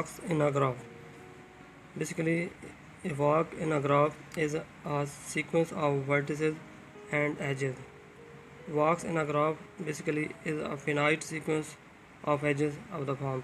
walks in a graph. Basically, a walk in a graph is a sequence of vertices and edges. Walks in a graph basically is a finite sequence of edges of the form.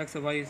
X Y